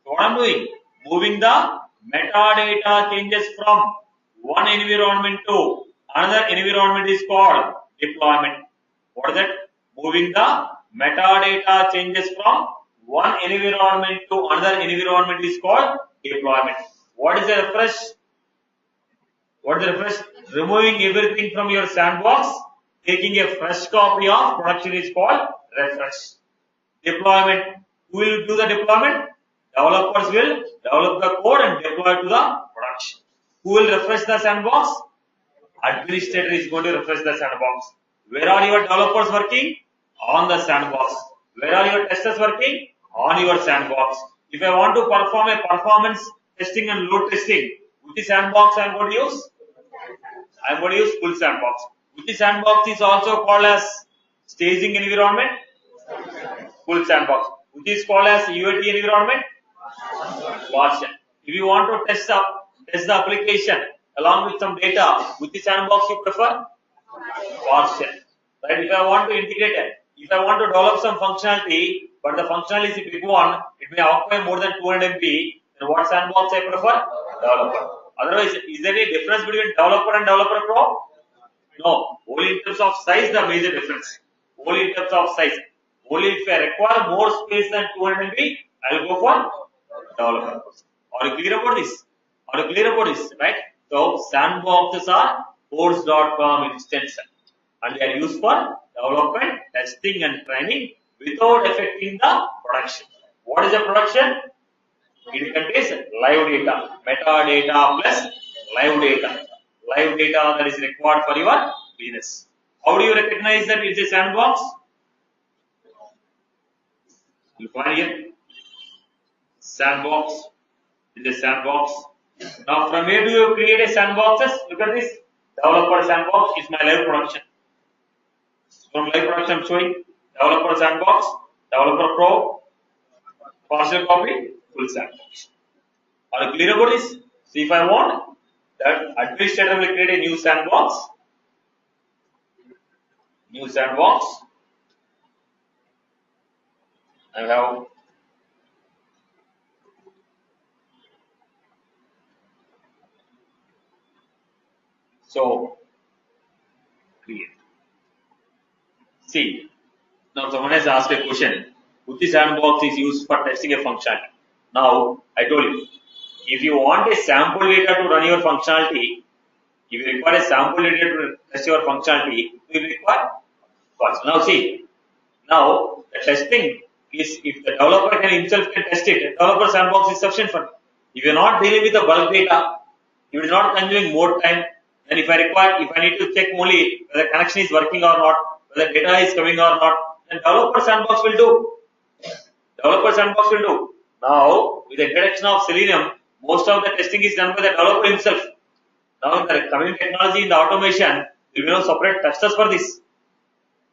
So what I'm doing? Moving the metadata changes from one environment to another environment is called deployment. What is that? Moving the metadata changes from one environment to another environment is called deployment. What is the refresh? What is the refresh? Removing everything from your sandbox, taking a fresh copy of production is called refresh. Deployment. Who will do the deployment? Developers will develop the code and deploy to the production. Who will refresh the sandbox? Administrator is going to refresh the sandbox. Where are your developers working? On the sandbox. Where are your testers working? On your sandbox. If I want to perform a performance testing and load testing, which sandbox I am going to use? I am going to use full sandbox. Which sandbox is also called as staging environment? Full sandbox. Which is called as UAT environment? Partial. If you want to test the application along with some data, which sandbox you prefer? Partial. Right? If I want to integrate it, if I want to develop some functionality, but the functionality is a big one, it may occupy more than 200 MB, then what sandbox I prefer? Developer. Otherwise, is there any difference between developer and developer pro? No. Only in terms of size, the major difference. Only in terms of size. Only if I require more space than 200 MB, I will go for developer. Are you clear about this? Are you clear about this? Right? So, sandboxes are force.com instance and they are used for development, testing and training without affecting the production. What is the production? It contains live data, metadata plus live data. Live data that is required for your business. How do you recognize that it's a sandbox? You find here sandbox. It's a sandbox. Now from where do you create a sandboxes? Look at this. Developer sandbox is my live production. From live production I'm showing developer sandbox, developer pro, partial copy, full sandbox. Are you clear about this? So if I want that administrator will create a new sandbox. I have so create. See, now someone has asked a question. Which sandbox is used for testing a functionality? Now I told you, if you want a sample data to run your functionality, if you require a sample data to test your functionality, you will require first. Now see, now the testing is if the developer can himself can test it, the developer sandbox is sufficient for. If you are not dealing with the bulk data, if it is not consuming more time, then if I need to check only whether connection is working or not, whether data is coming or not, then developer sandbox will do. Developer sandbox will do. Now, with the introduction of Selenium, most of the testing is done by the developer himself. Now, in the coming technology, in the automation, there will be no separate testers for this.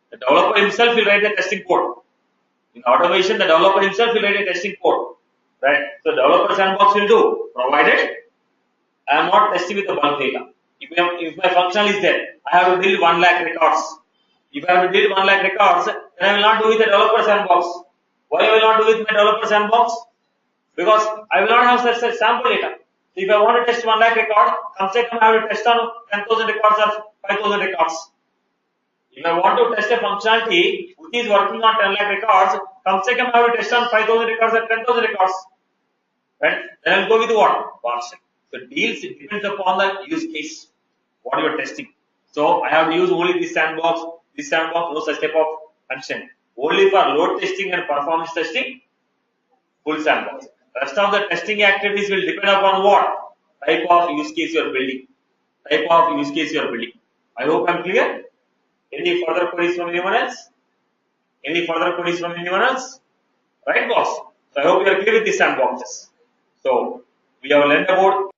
The developer himself will write the testing code. In automation, the developer himself will write a testing code. Right? So, developer sandbox will do, provided I am not testing with the bulk data. If my functional is there, I have to deal 1 lakh records. If I have to deal 1 lakh records, then I will not do with the developer sandbox. Why I will not do with my developer sandbox? Because I will not have such sample data. So if I want to test 1 lakh record, come I have to test on 10,000 records or 5,000 records. If I want to test a functionality which is working on 10 lakh records, come I have to test on 5,000 records or 10,000 records. Right? Then I will go with what? Partial. So deals depends upon the use case, what you are testing. So I have to use only this sandbox, no such type of function. Only for load testing and performance testing, full sandbox. Rest of the testing activities will depend upon what type of use case you are building. I hope I am clear. Any further queries from anyone else? Right, boss? So I hope you are clear with these sandboxes. So we have learned about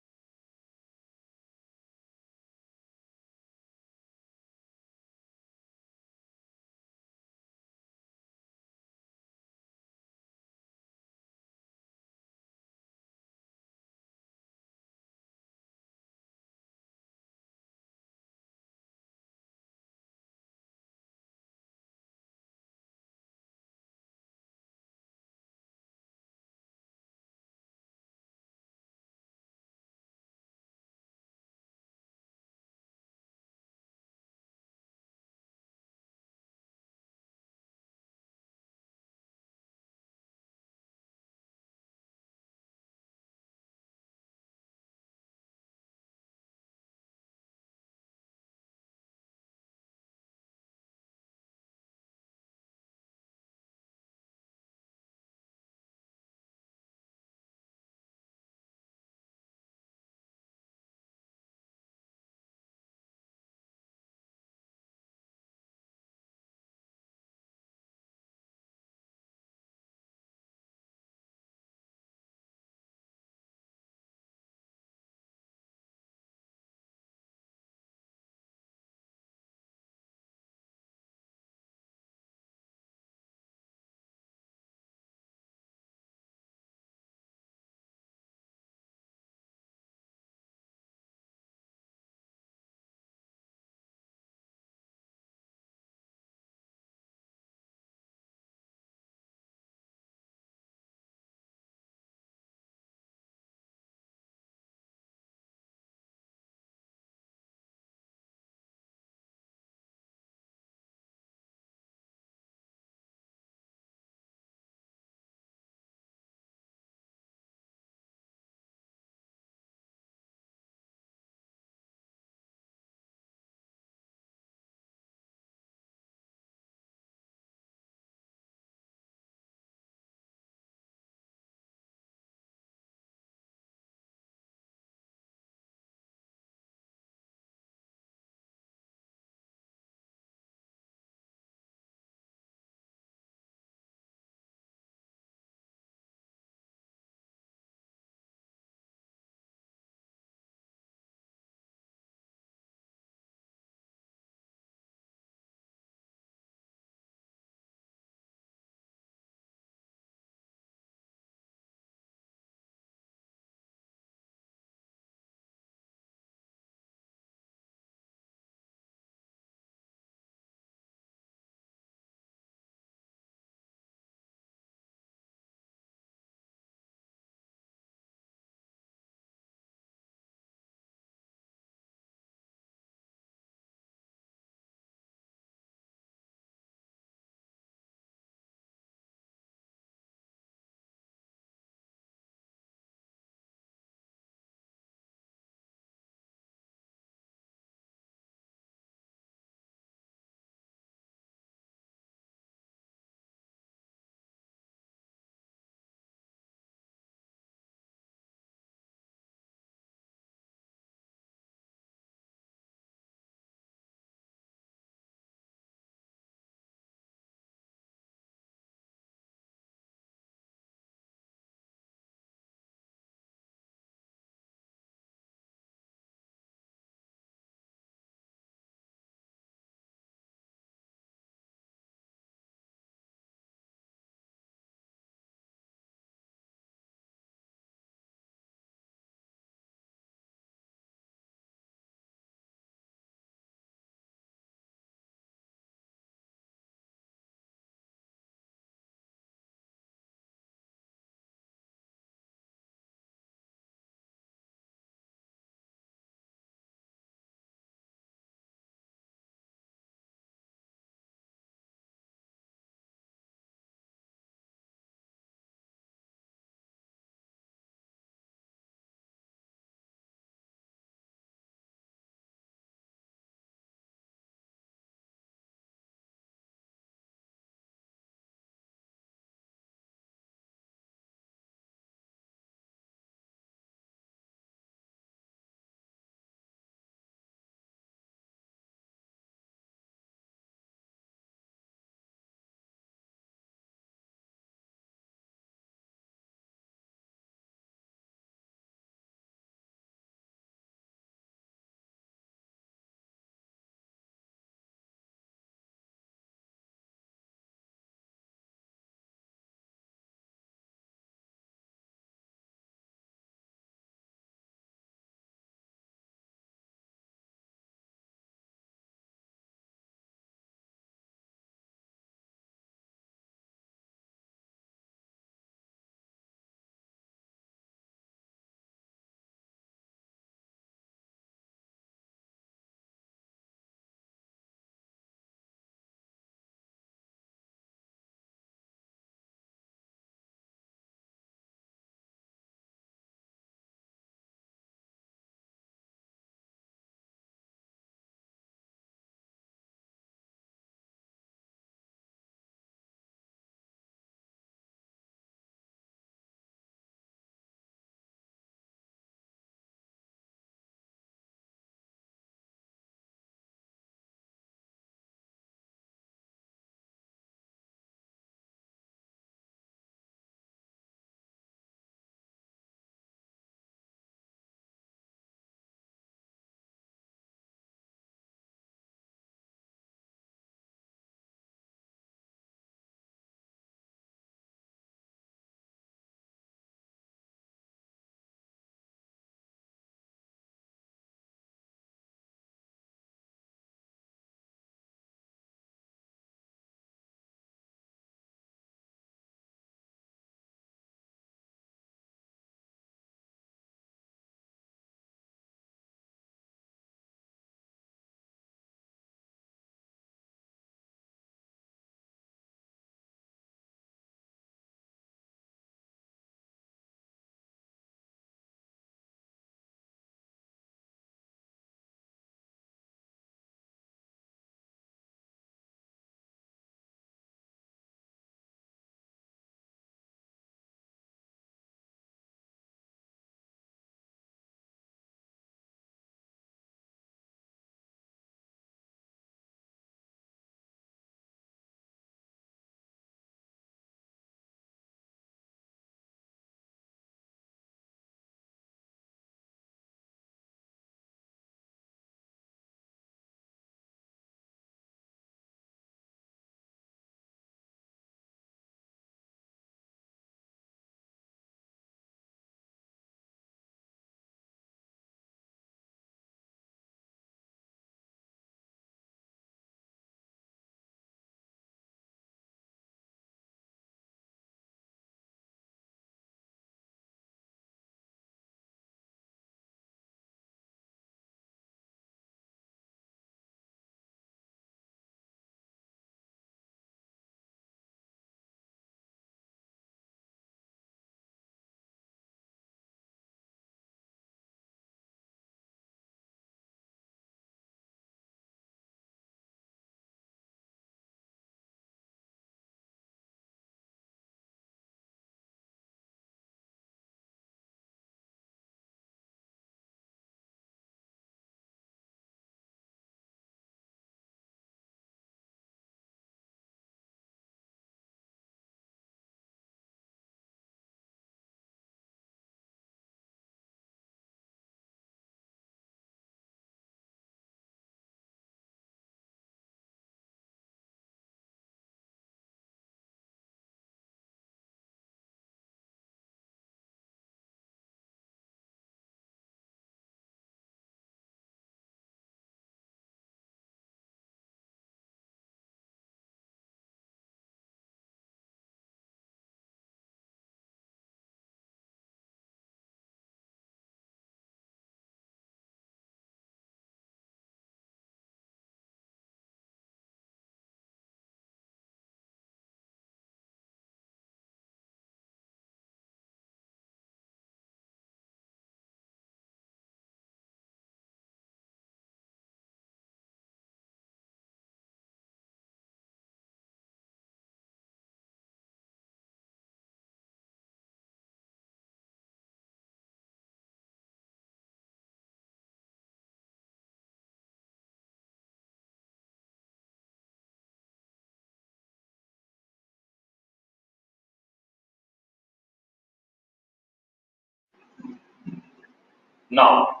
Now,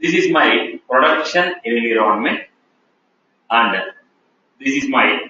this is my production environment and this is my